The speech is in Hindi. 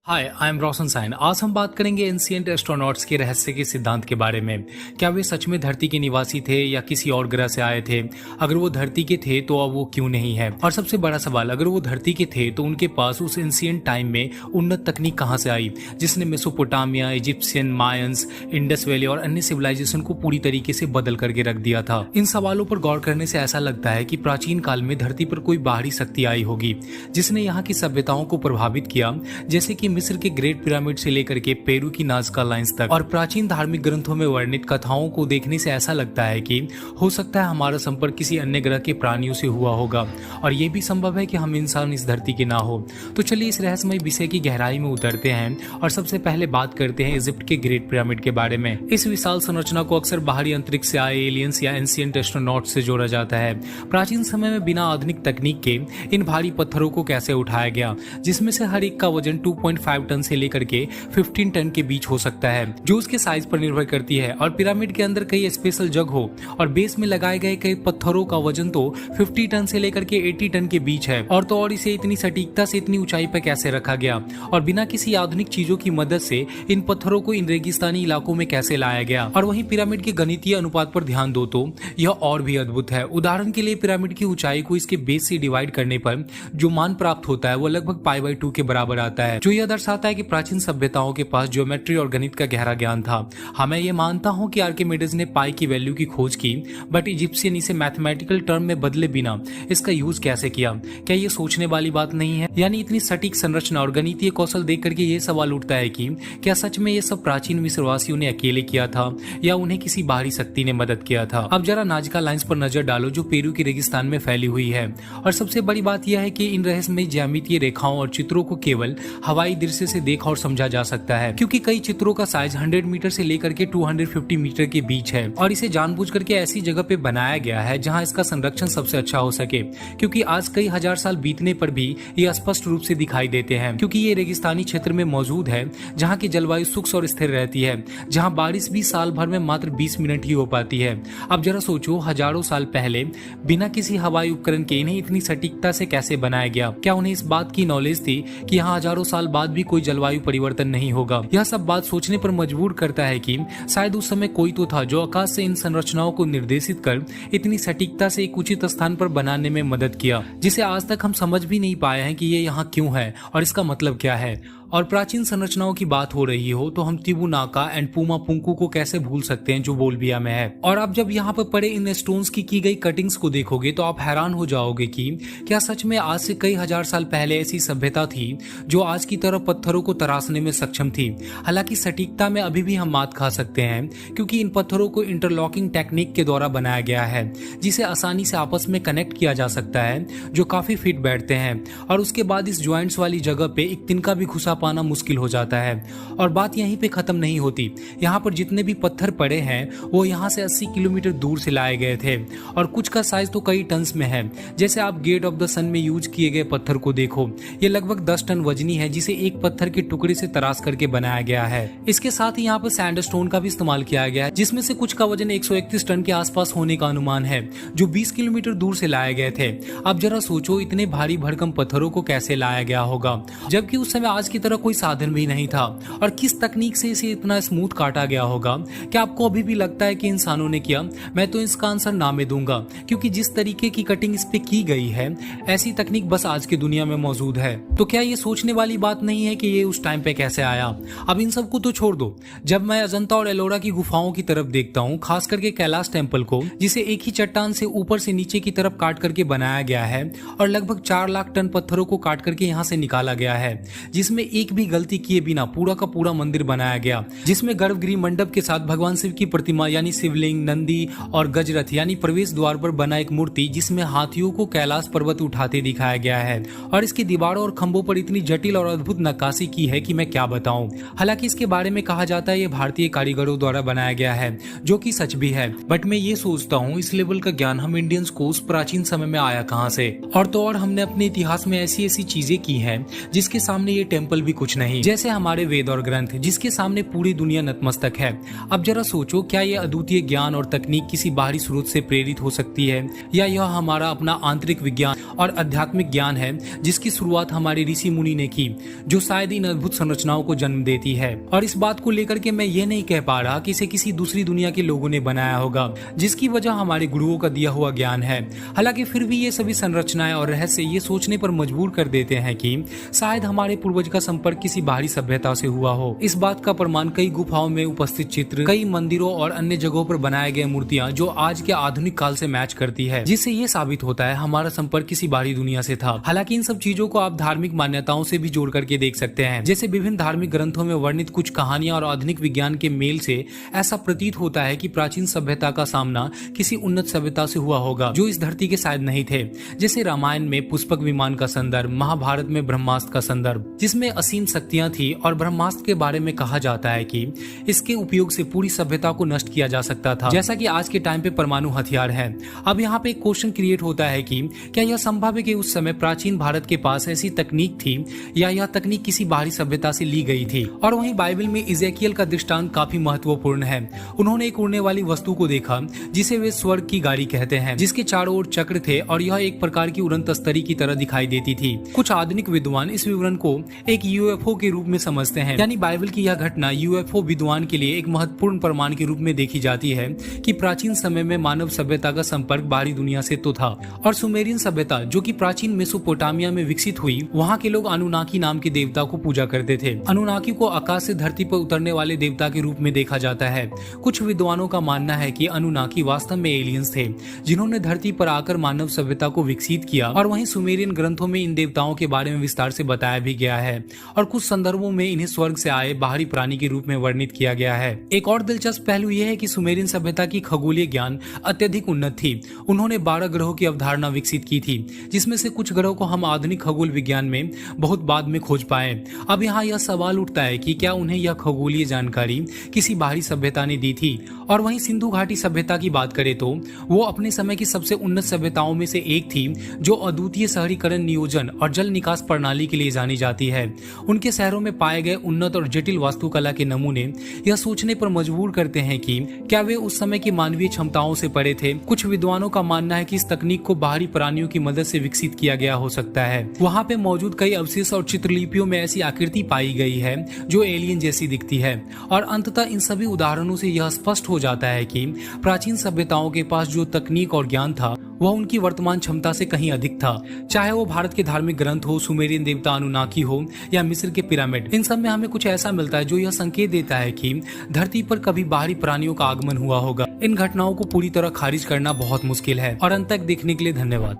Hi, I am Roshan sign. आज हम बात करेंगे एंशिएंट एस्ट्रोनॉट्स के रहस्य के सिद्धांत के बारे में। क्या वे सच में धरती के निवासी थे या किसी और ग्रह से आए थे? अगर वो धरती के थे तो अब वो क्यों नहीं है? और सबसे बड़ा सवाल, अगर वो धरती के थे तो उनके पास उस एंशिएंट टाइम में उन्नत तकनीक कहाँ से आई जिसने Mesopotamia, Egyptian, Mayans, Indus valley और अन्य सिविलाइजेशन को पूरी तरीके से बदल करके रख दिया था। इन सवालों पर गौर करने से ऐसा लगता है कि प्राचीन काल में धरती पर कोई बाहरी शक्ति आई होगी जिसने यहाँ की सभ्यताओं को प्रभावित किया, जैसे कि मिस्र के ग्रेट पिरामिड से लेकर के पेरू की नाजका लाइंस तक। और प्राचीन धार्मिक ग्रंथों में वर्णित कथाओं को देखने से ऐसा लगता है कि हो सकता है हमारा संपर्क किसी अन्य ग्रह के प्राणियों से हुआ होगा और ये भी संभव है कि हम इंसान इस धरती के ना हो। तो चलिए इस रहस्यमय विषय की गहराई में उतरते हैं और सबसे पहले बात करते हैं इजिप्ट के ग्रेट पिरामिड के बारे में। इस विशाल संरचना को अक्सर बाहरी अंतरिक्ष से आए एलियंस या एंशिएंट एस्ट्रोनॉट से जोड़ा जाता है। प्राचीन समय में बिना आधुनिक तकनीक के इन भारी पत्थरों को कैसे उठाया गया, जिसमें से हर एक का वजन 2.5 टन से लेकर के 15 टन के बीच हो सकता है, जो उसके साइज पर निर्भर करती है। और पिरामिड के अंदर कई स्पेशल जग हो और बेस में लगाए गए कई पत्थरों का वजन तो 50 टन से लेकर के 80 टन के बीच है। और तो और इसे इतनी सटीकता से इतनी ऊंचाई पर कैसे रखा गया और बिना किसी आधुनिक चीजों की मदद से इन पत्थरों को इन रेगिस्तानी इलाकों में कैसे लाया गया। और वहीं पिरामिड के गणितीय अनुपात पर ध्यान दो तो यह और भी अद्भुत है। उदाहरण के लिए पिरामिड की ऊंचाई को इसके बेस से डिवाइड करने पर जो मान प्राप्त होता है वो लगभग π/2 के बराबर आता है, जो यह दर्शाता है कि प्राचीन सभ्यताओं के पास ज्योमेट्री और गणित का गहरा ज्ञान था। हाँ, मैं ये मानता हूँ कि आर्किमिडीज ने पाई की वैल्यू की खोज की, बट इजिप्शियन इसे मैथमेटिकल टर्म में बदले बिना इसका यूज कैसे किया? क्या ये सोचने वाली बात नहीं है? यानी इतनी सटीक संरचना और गणितीय कौशल देख करके ये सवाल उठता है कि क्या सच में ये सब प्राचीन मिस्रवासियों ने अकेले किया था या उन्हें किसी बाहरी शक्ति ने मदद किया था? अब जरा नाजका लाइंस पर नजर डालो जो पेरू के रेगिस्तान में फैली हुई है। और सबसे बड़ी बात यह है कि इन रहस्यमय ज्यामितीय रेखाओं और चित्रों को केवल हवाई दृश्य से देखा और समझा जा सकता है, क्योंकि कई चित्रों का साइज 100 मीटर से लेकर के 250 मीटर के बीच है। और इसे जानबूझ करके ऐसी जगह पे बनाया गया है जहां इसका संरक्षण सबसे अच्छा हो सके, क्योंकि आज कई हजार साल बीतने पर भी ये स्पष्ट रूप से दिखाई देते हैं, क्योंकि ये रेगिस्तानी क्षेत्र में मौजूद है जहाँ की जलवायु शुष्क और स्थिर रहती है, जहाँ बारिश भी साल भर में मात्र 20 मिनट ही हो पाती है। अब जरा सोचो, हजारों साल पहले बिना किसी हवाई उपकरण के इन्हें इतनी सटीकता से कैसे बनाया गया? क्या उन्हें इस बात की नॉलेज थी कि यहाँ हजारों साल बाद भी कोई जलवायु परिवर्तन नहीं होगा? यह सब बात सोचने पर मजबूर करता है कि शायद उस समय कोई तो था जो आकाश से इन संरचनाओं को निर्देशित कर इतनी सटीकता से एक उचित स्थान पर बनाने में मदद किया, जिसे आज तक हम समझ भी नहीं पाए हैं कि ये यहाँ क्यों है और इसका मतलब क्या है। और प्राचीन संरचनाओं की बात हो रही हो तो हम तिबुनाका एंड पुमा पुंकू को कैसे भूल सकते हैं जो बोलबिया में है। और अब जब यहाँ पर पड़े इन स्टोन्स की गई कटिंग्स को देखोगे तो आप हैरान हो जाओगे कि क्या सच में आज से कई हजार साल पहले ऐसी सभ्यता थी जो आज की तरह पत्थरों को तराशने में सक्षम थी। हालांकि सटीकता में अभी भी हम मात खा सकते हैं, क्योंकि इन पत्थरों को इंटरलॉकिंग टेक्निक के द्वारा बनाया गया है, जिसे आसानी से आपस में कनेक्ट किया जा सकता है, जो काफी फिट बैठते हैं। और उसके बाद इस ज्वाइंट्स वाली जगह पे एक तिनका भी घुसा पाना मुश्किल हो जाता है। और बात यहीं पे खत्म नहीं होती। यहाँ पर जितने भी पत्थर पड़े हैं वो यहाँ से 80 किलोमीटर दूर से लाए गए थे और कुछ का साइज तो कई टन्स में है। जैसे आप गेट ऑफ द सन में यूज किए गए पत्थर को देखो, ये लगभग 10 टन वजनी है, जिसे एक पत्थर के टुकड़े से तराश करके बनाया गया है। इसके साथ ही यहाँ पर सैंडस्टोन का भी इस्तेमाल किया गया है, जिसमें से कुछ का वजन 131 टन के आसपास होने का अनुमान है, जो 20 किलोमीटर दूर से लाए गए थे। अब जरा सोचो, इतने भारी भरकम पत्थरों को कैसे लाया गया होगा, जबकि उस समय आज की तरह कोई साधन भी नहीं था। और किस तकनीक से इसे इतना स्मूथ काटा गया होगा? क्या आपको अभी भी लगता है कि इंसानों ने किया? मैं तो इसका आंसर ना में दूंगा, क्योंकि जिस तरीके की कटिंग इस पे की गई है ऐसी तकनीक बस आज की दुनिया में मौजूद है। तो क्या ये सोचने वाली बात नहीं है कि ये उस टाइम पे कैसे आया? अब इन सब को तो छोड़ दो, जब मैं अजंता और एलोरा की गुफाओं की तरफ देखता हूँ, खास करके कैलाश टेम्पल को, जिसे एक ही चट्टान से ऊपर से नीचे की तरफ काट करके बनाया गया है और लगभग 4 लाख टन पत्थरों को काट करके यहाँ से निकाला गया है, जिसमें एक भी गलती किए बिना पूरा का पूरा मंदिर बनाया गया, जिसमें गर्भगृह मंडप के साथ भगवान शिव की प्रतिमा यानी शिवलिंग, नंदी और गजरथ यानी प्रवेश द्वार पर बना एक मूर्ति, जिसमें हाथियों को कैलाश पर्वत उठाते दिखाया गया है। और इसकी दीवारों और खंभों पर इतनी जटिल और अद्भुत नक्काशी की है कि मैं क्या बताऊं। हालांकि इसके बारे में कहा जाता है ये भारतीय कारीगरों द्वारा बनाया गया है, जो कि सच भी है, बट मैं ये सोचता हूँ इस लेवल का ज्ञान हम इंडियंस को उस प्राचीन समय में आया कहाँ से? और तो और हमने अपने इतिहास में ऐसी ऐसी चीजें की हैं जिसके सामने ये टेम्पल भी कुछ नहीं, जैसे हमारे वेद और ग्रंथ जिसके सामने पूरी दुनिया नतमस्तक है। अब जरा सोचो, क्या यह अद्वितीय ज्ञान और तकनीक किसी बाहरी स्रोत से प्रेरित हो सकती है, या यह हमारा अपना आंतरिक विज्ञान और आध्यात्मिक ज्ञान है जिसकी शुरुआत हमारे ऋषि मुनि ने की, जो शायद इन अद्भुत संरचनाओं को जन्म देती है। और इस बात को लेकर के मैं ये नहीं कह पा रहा कि इसे किसी दूसरी दुनिया के लोगों ने बनाया होगा, जिसकी वजह हमारे गुरुओं का दिया हुआ ज्ञान है। हालांकि फिर भी ये सभी संरचनाएं और रहस्य ये सोचने पर मजबूर कर देते हैं कि शायद हमारे पूर्वज का संपर्क किसी बाहरी सभ्यता से हुआ हो। इस बात का प्रमाण कई गुफाओं में उपस्थित चित्र, कई मंदिरों और अन्य जगहों पर बनाए गए मूर्तियां जो आज के आधुनिक काल से मैच करती है, जिससे ये साबित होता है हमारा संपर्क किसी बाहरी दुनिया से था। हालांकि इन सब चीजों को आप धार्मिक मान्यताओं से भी जोड़ करके देख सकते हैं। जैसे विभिन्न धार्मिक ग्रंथों में वर्णित कुछ कहानियां और आधुनिक विज्ञान के मेल से ऐसा प्रतीत होता है कि प्राचीन सभ्यता का सामना किसी उन्नत सभ्यता से हुआ होगा जो इस धरती के शायद नहीं थे। जैसे रामायण में पुष्पक विमान का संदर्भ, महाभारत में ब्रह्मास्त्र का संदर्भ जिसमें असीम शक्तियां थी, और ब्रह्मास्त्र के बारे में कहा जाता है कि इसके उपयोग से पूरी सभ्यता को नष्ट किया जा सकता था, जैसा कि आज के टाइम पे परमाणु हथियार है। अब यहाँ पे एक क्वेश्चन क्रिएट होता है कि क्या यह संभव है कि उस समय प्राचीन भारत के पास ऐसी तकनीक थी, या यह तकनीक किसी बाहरी सभ्यता से ली गई थी। और वहीं बाइबल में इज़ेकियल का दृष्टांत काफी महत्वपूर्ण है। उन्होंने एक उड़ने वाली वस्तु को देखा जिसे वे स्वर्ग की गाड़ी कहते हैं, जिसके चारों ओर चक्र थे और यह एक प्रकार की उड़न तस्तरी की तरह दिखाई देती थी। कुछ आधुनिक विद्वान इस विवरण को एक यूएफओ के रूप में समझते हैं, यानी बाइबल की यह घटना यूएफओ विद्वान के लिए एक महत्वपूर्ण प्रमाण के रूप में देखी जाती है कि प्राचीन समय में मानव सभ्यता का संपर्क बाहरी दुनिया से तो था। और सुमेरियन सभ्यता जो कि प्राचीन मेसोपोटामिया में विकसित हुई, वहाँ के लोग अनुनाकी नाम के देवता को पूजा करते थे। अनुनाकी को आकाश से धरती पर उतरने वाले देवता के रूप में देखा जाता है। कुछ विद्वानों का मानना है कि अनुनाकी वास्तव में एलियंस थे जिन्होंने धरती पर आकर मानव सभ्यता को विकसित किया। और वहीं सुमेरियन ग्रंथों में इन देवताओं के बारे में विस्तार से बताया भी गया है, और कुछ संदर्भों में इन्हें स्वर्ग से आए बाहरी प्राणी के रूप में वर्णित किया गया है। एक और दिलचस्प पहलू यह है कि सुमेरियन सभ्यता की खगोलीय ज्ञान अत्यधिक उन्नत थी। उन्होंने 12 ग्रहों की अवधारणा विकसित की थी, जिसमें से कुछ ग्रहों को हम आधुनिक खगोल विज्ञान में बहुत बाद में खोज पाए। अब यहाँ यह सवाल उठता है कि क्या उन्हें यह खगोलीय जानकारी किसी बाहरी सभ्यता ने दी थी। और वहीं सिंधु घाटी सभ्यता की बात करें तो वो अपने समय की सबसे उन्नत सभ्यताओं में से एक थी, जो अद्वितीय शहरीकरण नियोजन और जल निकास प्रणाली के लिए जानी जाती है। उनके शहरों में पाए गए उन्नत और जटिल वास्तुकला के नमूने यह सोचने पर मजबूर करते हैं कि क्या वे उस समय की मानवीय क्षमताओं से परे थे। कुछ विद्वानों का मानना है कि इस तकनीक को बाहरी प्राणियों की मदद से विकसित किया गया हो सकता है। वहाँ पे मौजूद कई अवशेष और चित्रलिपियों में ऐसी आकृति पाई गई है जो एलियन जैसी दिखती है। और अंततः इन सभी उदाहरणों से यह स्पष्ट हो जाता है कि प्राचीन सभ्यताओं के पास जो तकनीक और ज्ञान था वह उनकी वर्तमान क्षमता से कहीं अधिक था। चाहे वो भारत के धार्मिक ग्रंथ हो, सुमेरियन देवता अनुनाकी हो, या मिस्र के पिरामिड, इन सब में हमें कुछ ऐसा मिलता है जो यह संकेत देता है कि धरती पर कभी बाहरी प्राणियों का आगमन हुआ होगा। इन घटनाओं को पूरी तरह खारिज करना बहुत मुश्किल है। और अंत तक देखने के लिए धन्यवाद।